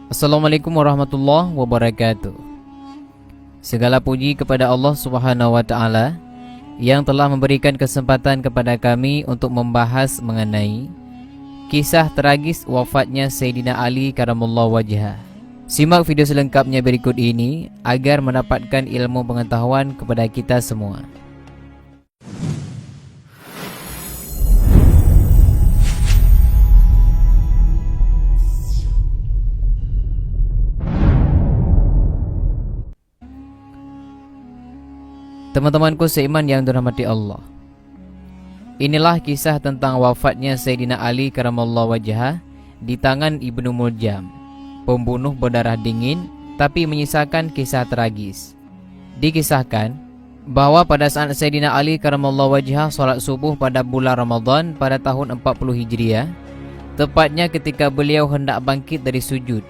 Assalamualaikum warahmatullahi wabarakatuh. Segala puji kepada Allah Subhanahu wa taala yang telah memberikan kesempatan kepada kami untuk membahas mengenai kisah tragis wafatnya Sayyidina Ali karamallahu wajhah. Simak video selengkapnya berikut ini agar mendapatkan ilmu pengetahuan kepada kita semua. Teman-temanku seiman yang dirahmati Allah, inilah kisah tentang wafatnya Sayyidina Ali karamallahu wajhah di tangan Ibnu Muljam, pembunuh berdarah dingin tapi menyisakan kisah tragis. Dikisahkan bahwa pada saat Sayyidina Ali karamallahu wajhah salat subuh pada bulan Ramadan pada tahun 40 Hijriah, tepatnya ketika beliau hendak bangkit dari sujud,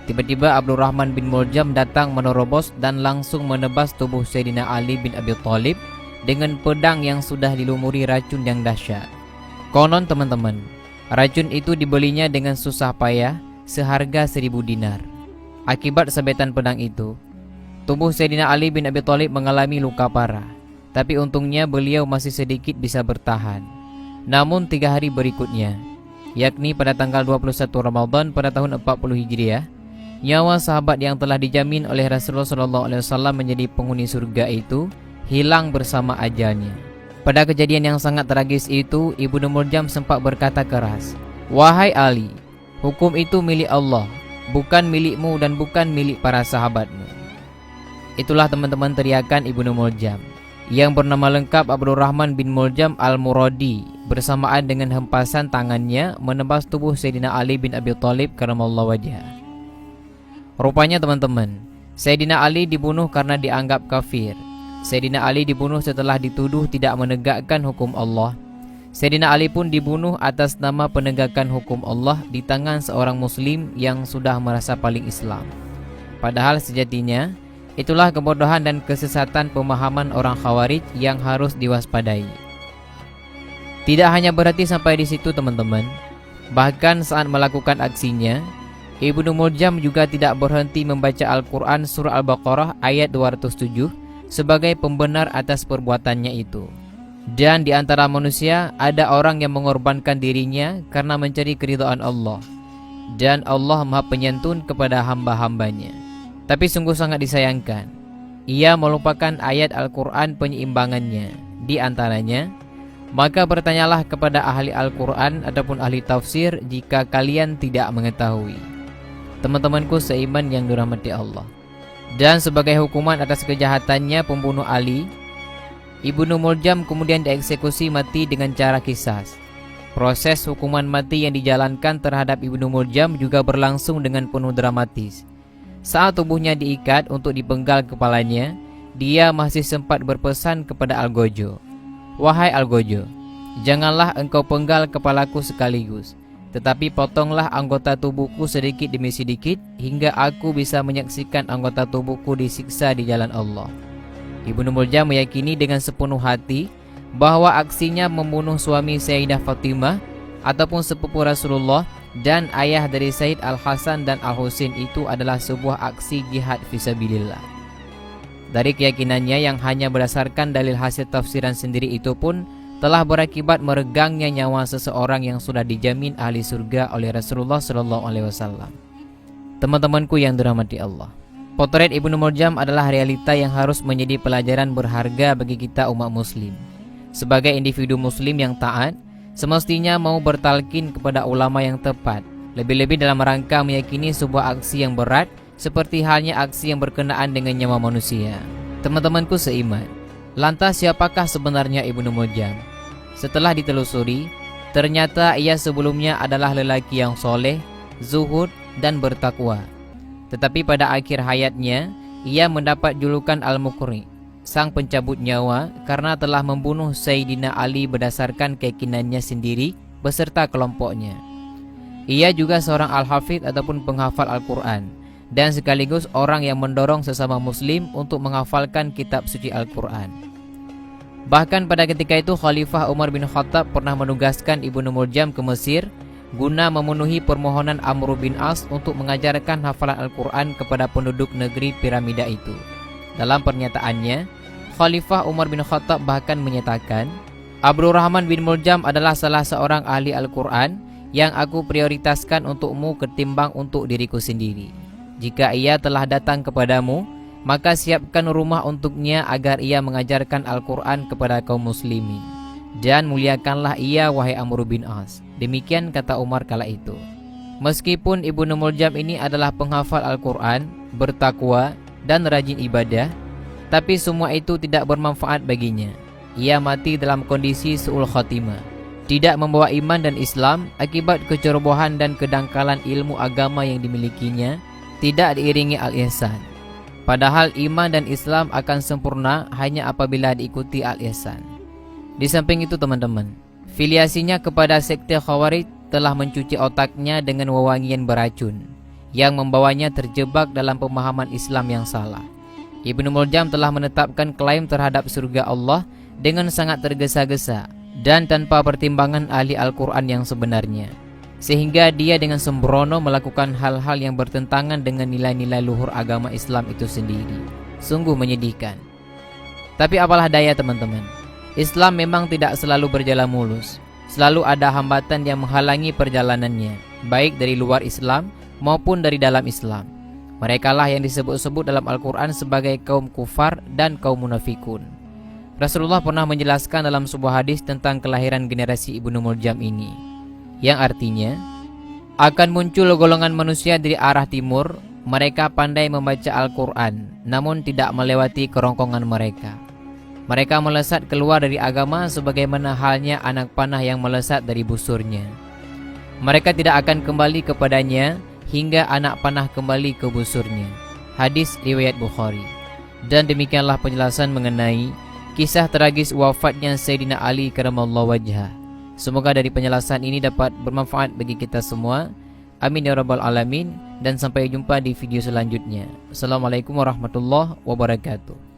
tiba-tiba Abdurrahman bin Muljam datang menerobos dan langsung menebas tubuh Sayyidina Ali bin Abi Thalib dengan pedang yang sudah dilumuri racun yang dahsyat. Konon teman-teman, racun itu dibelinya dengan susah payah seharga 1000 dinar. Akibat sabetan pedang itu, tubuh Sayyidina Ali bin Abi Thalib mengalami luka parah. Tapi untungnya beliau masih sedikit bisa bertahan. Namun 3 hari berikutnya, yakni pada tanggal 21 Ramadan pada tahun 40 Hijriah, nyawa sahabat yang telah dijamin oleh Rasulullah SAW menjadi penghuni surga itu hilang bersama ajalnya. Pada kejadian yang sangat tragis itu, Ibnu Muljam sempat berkata keras, "Wahai Ali, hukum itu milik Allah, bukan milikmu dan bukan milik para sahabatmu." Itulah teman-teman teriakan Ibnu Muljam, yang bernama lengkap Abdurrahman bin Muljam Al-Muradi, bersamaan dengan hempasan tangannya menebas tubuh Sayyidina Ali bin Abi Thalib karamallahu wajhah. Rupanya teman-teman, Sayyidina Ali dibunuh karena dianggap kafir. Sayyidina Ali dibunuh setelah dituduh tidak menegakkan hukum Allah. Sayyidina Ali pun dibunuh atas nama penegakan hukum Allah di tangan seorang muslim yang sudah merasa paling Islam. Padahal sejatinya, itulah kebodohan dan kesesatan pemahaman orang Khawarij yang harus diwaspadai. Tidak hanya berhenti sampai di situ teman-teman. Bahkan saat melakukan aksinya, Ibnu Muljam juga tidak berhenti membaca Al-Quran surah Al-Baqarah ayat 207 sebagai pembenar atas perbuatannya itu. Dan di antara manusia ada orang yang mengorbankan dirinya karena mencari keridhaan Allah. Dan Allah Maha Penyantun kepada hamba-hambanya. Tapi sungguh sangat disayangkan, ia melupakan ayat Al-Quran penyeimbangannya. Di antaranya, maka bertanyalah kepada ahli Al-Quran ataupun ahli tafsir jika kalian tidak mengetahui. Teman-temanku seiman yang dirahmati Allah. Dan sebagai hukuman atas kejahatannya pembunuh Ali, Ibnu Muljam kemudian dieksekusi mati dengan cara qisas. Proses hukuman mati yang dijalankan terhadap Ibnu Muljam juga berlangsung dengan penuh dramatis. Saat tubuhnya diikat untuk dipenggal kepalanya, dia masih sempat berpesan kepada Algojo, "Wahai Algojo, janganlah engkau penggal kepalaku sekaligus, tetapi potonglah anggota tubuhku sedikit demi sedikit hingga aku bisa menyaksikan anggota tubuhku disiksa di jalan Allah." Ibnu Muljam meyakini dengan sepenuh hati bahwa aksinya membunuh suami Sayyidah Fatimah ataupun sepupu Rasulullah dan ayah dari Sayyid Al-Hasan dan Al-Husain itu adalah sebuah aksi jihad fisabilillah. Dari keyakinannya yang hanya berdasarkan dalil hasil tafsiran sendiri itu pun telah berakibat meregangnya nyawa seseorang yang sudah dijamin ahli surga oleh Rasulullah SAW. Teman-temanku yang dirahmati Allah, potret Ibnu Muljam adalah realita yang harus menjadi pelajaran berharga bagi kita umat muslim. Sebagai individu muslim yang taat, semestinya mau bertalkin kepada ulama yang tepat, lebih-lebih dalam rangka meyakini sebuah aksi yang berat seperti halnya aksi yang berkenaan dengan nyawa manusia. Teman-temanku seiman, lantas siapakah sebenarnya Ibnu Muljam? Setelah ditelusuri, ternyata ia sebelumnya adalah lelaki yang soleh, zuhud, dan bertakwa. Tetapi pada akhir hayatnya, ia mendapat julukan Al-Muqri, sang pencabut nyawa, karena telah membunuh Sayyidina Ali berdasarkan keyakinannya sendiri beserta kelompoknya. Ia juga seorang al-hafidh ataupun penghafal Al-Quran, dan sekaligus orang yang mendorong sesama muslim untuk menghafalkan kitab suci Al-Quran. Bahkan pada ketika itu Khalifah Umar bin Khattab pernah menugaskan Ibnu Muljam ke Mesir guna memenuhi permohonan Amr bin As untuk mengajarkan hafalan Al-Quran kepada penduduk negeri piramida itu. Dalam pernyataannya, Khalifah Umar bin Khattab bahkan menyatakan, Abdurrahman bin Muljam adalah salah seorang ahli Al-Quran yang aku prioritaskan untukmu ketimbang untuk diriku sendiri. Jika ia telah datang kepadamu, maka siapkan rumah untuknya agar ia mengajarkan Al-Quran kepada kaum muslimin. Dan muliakanlah ia, wahai Amr bin As. Demikian kata Umar kala itu. Meskipun Ibnu Muljam ini adalah penghafal Al-Quran, bertakwa, dan rajin ibadah, tapi semua itu tidak bermanfaat baginya. Ia mati dalam kondisi su'ul khatimah, tidak membawa iman dan Islam akibat kecerobohan dan kedangkalan ilmu agama yang dimilikinya, tidak diiringi al-ihsan. Padahal iman dan Islam akan sempurna hanya apabila diikuti al-ihsan. Di samping itu teman-teman, filiasinya kepada sekte Khawarij telah mencuci otaknya dengan wewangian beracun yang membawanya terjebak dalam pemahaman Islam yang salah. Ibnu Muljam telah menetapkan klaim terhadap surga Allah dengan sangat tergesa-gesa dan tanpa pertimbangan ahli Al-Quran yang sebenarnya, sehingga dia dengan sembrono melakukan hal-hal yang bertentangan dengan nilai-nilai luhur agama Islam itu sendiri. Sungguh menyedihkan. Tapi apalah daya teman-teman, Islam memang tidak selalu berjalan mulus. Selalu ada hambatan yang menghalangi perjalanannya, baik dari luar Islam maupun dari dalam Islam. Merekalah yang disebut-sebut dalam Al-Quran sebagai kaum kufar dan kaum munafikun. Rasulullah pernah menjelaskan dalam sebuah hadis tentang kelahiran generasi Ibnu Muljam ini, yang artinya akan muncul golongan manusia dari arah timur. Mereka pandai membaca Al-Quran, namun tidak melewati kerongkongan mereka. Mereka melesat keluar dari agama sebagaimana halnya anak panah yang melesat dari busurnya. Mereka tidak akan kembali kepadanya hingga anak panah kembali ke busurnya. Hadis riwayat Bukhari. Dan demikianlah penjelasan mengenai kisah tragis wafatnya Sayyidina Ali karamallahu wajhah. Semoga dari penjelasan ini dapat bermanfaat bagi kita semua. Amin ya rabbal alamin. Dan sampai jumpa di video selanjutnya. Assalamualaikum warahmatullahi wabarakatuh.